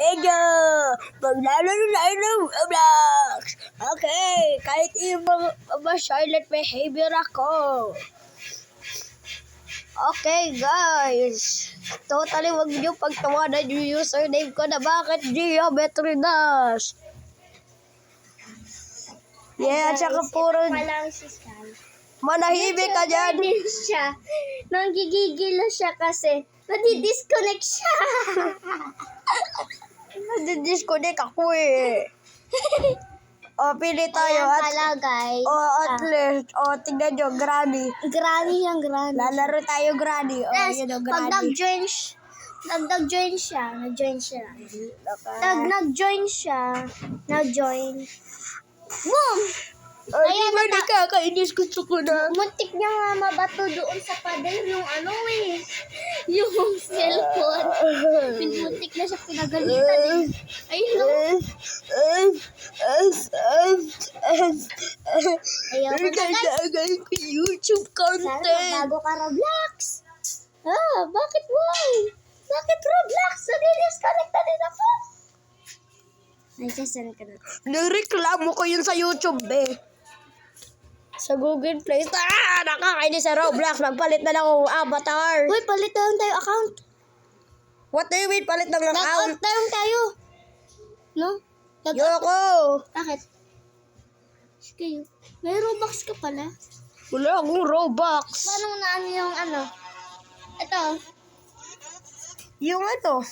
Medyo maglalaro tayo ng Roblox. Okay, kahit ibang silent behavior ako. Okay guys, totally wag niyo pagtawanan yung username ko na bakit Geometry Dash. Yeah, at saka puro manahimik ka dyan. Siya. Nanggigigil siya kasi nadidisconnect siya. Nadidisconnect ako eh. O, pili tayo. Ayan pala guys. At least. O, tignan nyo, Granny. Granny yung Granny. Lalaro tayo, Granny. O, Yes, yun o, pag Granny. nag-join siya. Pag nag-join siya, boom! Ay, di Ayan, ba nakakainis? Gusto ko na. Muntik niya nga mabato doon sa pader yung yung cellphone. Muntik na siya pinagalitan eh. Ayun o. Ayaw ko na guys. Nagdagal ko YouTube Sana content. bago ka Roblox. Bakit why? Bakit Roblox? Nadi-disconnect na din ako. Ay, saan ka na? Nagreklamo ko yun sa YouTube eh. Sa Google Play. Nakakainis sa Roblox. Magpalit na lang akong avatar. Uy, palit na lang tayo account. What do you mean palit ng account? Nag-out na lang tayo. No? Yoko. Bakit? Sige. May Robux ka pala. Wala akong Robux. Paano na yung Ito. Yung ano?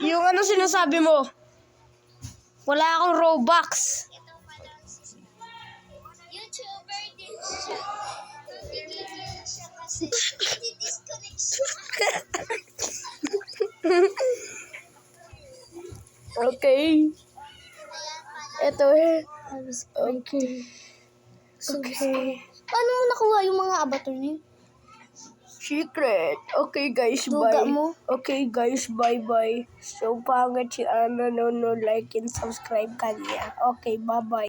Yung ano sinasabi mo? Wala akong Robux. YouTuber din siya. Nagigigil siya kasi nadi-disconnect siya. Okay. Ito eh. Okay. Okay. Paano mo nakuha yung mga avatar niya? Secret. Okay guys, Duga bye. mo? Okay guys, bye-bye. So pangit si Ana, no like and subscribe kanya. Okay, bye-bye.